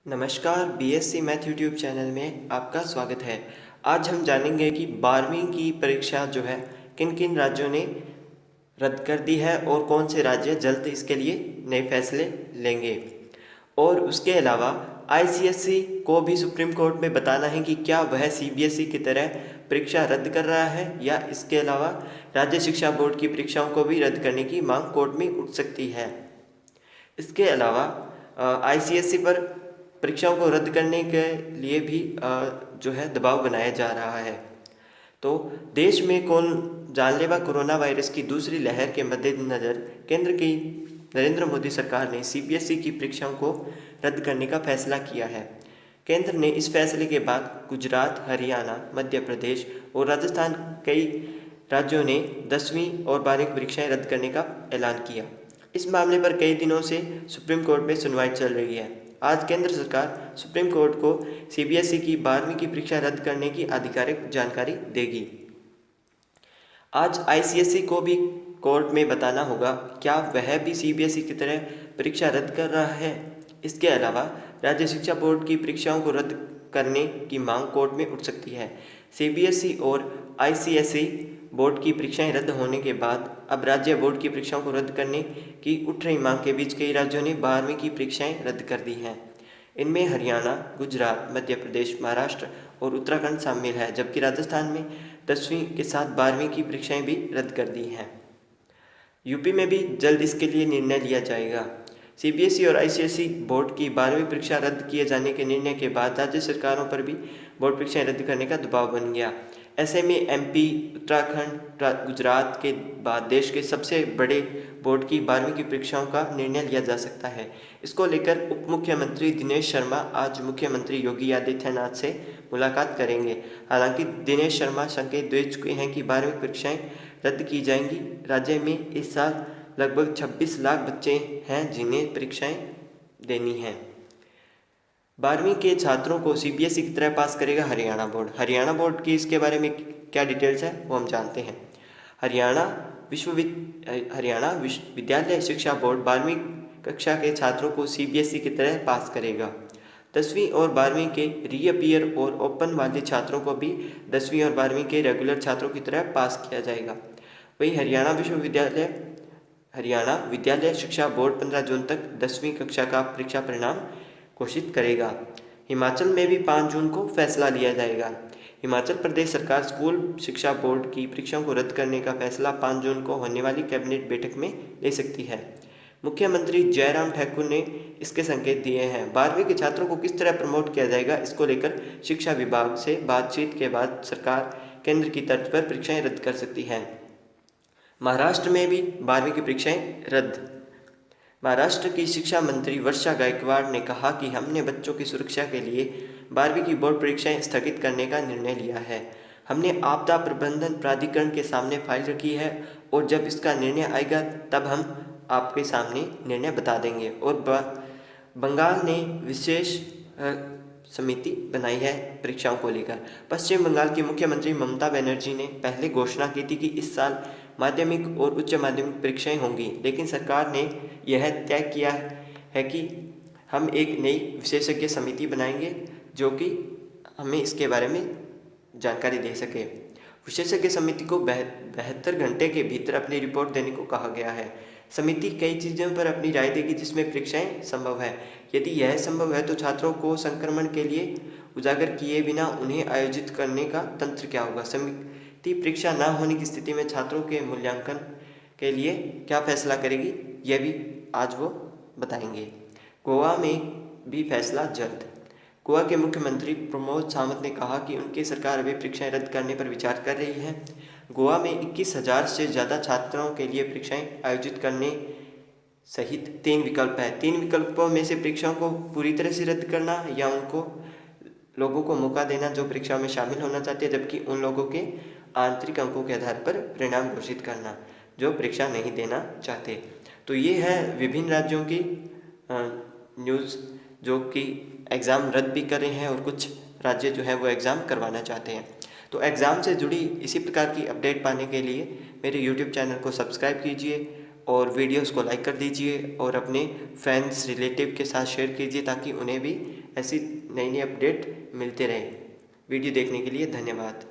नमस्कार, BSc math YouTube channel में आपका स्वागत है। आज हम जानेंगे कि 12वीं की परीक्षा जो है किन किन राज्यों ने रद्द कर दी है और कौन से राज्य जल्द इसके लिए नए फैसले लेंगे। और उसके अलावा आईसीएसई को भी सुप्रीम कोर्ट में बताना है कि क्या वह सीबीएसई की तरह परीक्षा रद्द कर रहा है या इसके अलावा राज्य शिक्षा बोर्ड की परीक्षाओं को भी रद्द करने की मांग कोर्ट में उठ सकती है। इसके अलावा आईसीएसई पर परीक्षाओं को रद्द करने के लिए भी जो है दबाव बनाया जा रहा है। तो देश में जानलेवा कोरोना वायरस की दूसरी लहर के मद्देनज़र केंद्र की नरेंद्र मोदी सरकार ने सीबीएसई की परीक्षाओं को रद्द करने का फैसला किया है। केंद्र ने इस फैसले के बाद गुजरात, हरियाणा, मध्य प्रदेश और राजस्थान कई राज्यों ने 10वीं और 12वीं की परीक्षाएं रद्द करने का ऐलान किया। इस मामले पर कई दिनों से सुप्रीम कोर्ट में सुनवाई चल रही है। आज केंद्र सरकार सुप्रीम कोर्ट को सीबीएसई की 12वीं की परीक्षा रद्द करने की आधिकारिक जानकारी देगी। आज आईसीएसई को भी कोर्ट में बताना होगा क्या वह भी सीबीएसई की तरह परीक्षा रद्द कर रहा है। इसके अलावा राज्य शिक्षा बोर्ड की परीक्षाओं को रद्द करने की मांग कोर्ट में उठ सकती है। सीबीएसई और आईसीएसई बोर्ड की परीक्षाएं रद्द होने के बाद अब राज्य बोर्ड की परीक्षाओं को रद्द करने की उठ रही मांग के बीच कई राज्यों ने 12वीं की परीक्षाएं रद्द कर दी हैं। इनमें हरियाणा, गुजरात, मध्य प्रदेश, महाराष्ट्र और उत्तराखंड शामिल है, जबकि राजस्थान में 10वीं के साथ 12वीं की परीक्षाएं भी रद्द कर दी हैं। यूपी में भी जल्द इसके लिए निर्णय लिया जाएगा। सीबीएसई और आईसीएसई बोर्ड की 12वीं परीक्षा रद्द किए जाने के निर्णय के बाद राज्य सरकारों पर भी बोर्ड परीक्षाएं रद्द करने का दबाव बन गया। ऐसे में एमपी, उत्तराखंड, गुजरात के बाद देश के सबसे बड़े बोर्ड की 12वीं की परीक्षाओं का निर्णय लिया जा सकता है। इसको लेकर उप मुख्यमंत्री दिनेश शर्मा आज मुख्यमंत्री योगी आदित्यनाथ से मुलाकात करेंगे। हालांकि दिनेश शर्मा संकेत दे चुके हैं कि 12वीं परीक्षाएं रद्द की जाएंगी। राज्य में इस साल लगभग 26 लाख बच्चे हैं जिन्हें परीक्षाएं देनी हैं। 12वीं के छात्रों को सीबीएसई की तरह पास करेगा हरियाणा बोर्ड। हरियाणा बोर्ड की इसके बारे में क्या डिटेल्स है वो हम जानते हैं। हरियाणा विद्यालय शिक्षा बोर्ड 12वीं कक्षा के छात्रों को सीबीएसई की तरह पास करेगा। 10वीं और 12वीं के रीअपियर और ओपन वाले छात्रों को भी 10वीं और 12वीं के रेगुलर छात्रों की तरह पास किया जाएगा। वहीं हरियाणा विद्यालय शिक्षा बोर्ड 15 जून तक 10वीं कक्षा का परीक्षा परिणाम घोषित करेगा। हिमाचल में भी 5 जून को फैसला लिया जाएगा। हिमाचल प्रदेश सरकार स्कूल शिक्षा बोर्ड की परीक्षाओं को रद्द करने का फैसला 5 जून को होने वाली कैबिनेट बैठक में ले सकती है। मुख्यमंत्री जयराम ठाकुर ने इसके संकेत दिए हैं। 12वीं के छात्रों को किस तरह प्रमोट किया जाएगा, इसको लेकर शिक्षा विभाग से बातचीत के बाद सरकार केंद्र की तर्ज पर परीक्षाएं रद्द कर सकती है। महाराष्ट्र में भी 12वीं की परीक्षाएं रद्द। महाराष्ट्र की शिक्षा मंत्री वर्षा गायकवाड़ ने कहा कि हमने बच्चों की सुरक्षा के लिए 12वीं की बोर्ड परीक्षाएं स्थगित करने का निर्णय लिया है। हमने आपदा प्रबंधन प्राधिकरण के सामने फाइल रखी है और जब इसका निर्णय आएगा तब हम आपके सामने निर्णय बता देंगे। और बंगाल ने विशेष समिति बनाई है परीक्षाओं को लेकर। पश्चिम बंगाल की मुख्यमंत्री ममता बनर्जी ने पहले घोषणा की थी कि इस साल माध्यमिक और उच्च माध्यमिक परीक्षाएं होंगी, लेकिन सरकार ने यह तय किया है कि हम एक नई विशेषज्ञ समिति बनाएंगे जो कि हमें इसके बारे में जानकारी दे सके। विशेषज्ञ समिति को 72 घंटे के भीतर अपनी रिपोर्ट देने को कहा गया है। समिति कई चीज़ों पर अपनी राय देगी जिसमें परीक्षाएं संभव है। यदि यह संभव है तो छात्रों को संक्रमण के लिए उजागर किए बिना उन्हें आयोजित करने का तंत्र क्या होगा। समिति परीक्षा न होने की स्थिति में छात्रों के मूल्यांकन के लिए क्या फैसला करेगी, यह भी आज वो बताएंगे। गोवा में भी फैसला जल्द। गोवा के मुख्यमंत्री प्रमोद सावंत ने कहा कि उनकी सरकार अभी परीक्षाएं रद्द करने पर विचार कर रही है। गोवा में 21,000 से ज़्यादा छात्रों के लिए परीक्षाएं आयोजित करने सहित 3 विकल्प हैं। 3 विकल्पों में से परीक्षाओं को पूरी तरह से रद्द करना या उनको लोगों को मौका देना जो परीक्षाओं में शामिल होना चाहते हैं, जबकि उन लोगों के आंतरिक अंकों के आधार पर परिणाम घोषित करना जो परीक्षा नहीं देना चाहते। तो ये है विभिन्न राज्यों की न्यूज़ जो कि एग्ज़ाम रद्द भी कर रहे हैं और कुछ राज्य जो है वो एग्ज़ाम करवाना चाहते हैं। तो एग्ज़ाम से जुड़ी इसी प्रकार की अपडेट पाने के लिए मेरे YouTube चैनल को सब्सक्राइब कीजिए और वीडियोस को लाइक कर दीजिए और अपने फ्रेंड्स रिलेटिव के साथ शेयर कीजिए ताकि उन्हें भी ऐसी नई नई अपडेट मिलते रहे। वीडियो देखने के लिए धन्यवाद।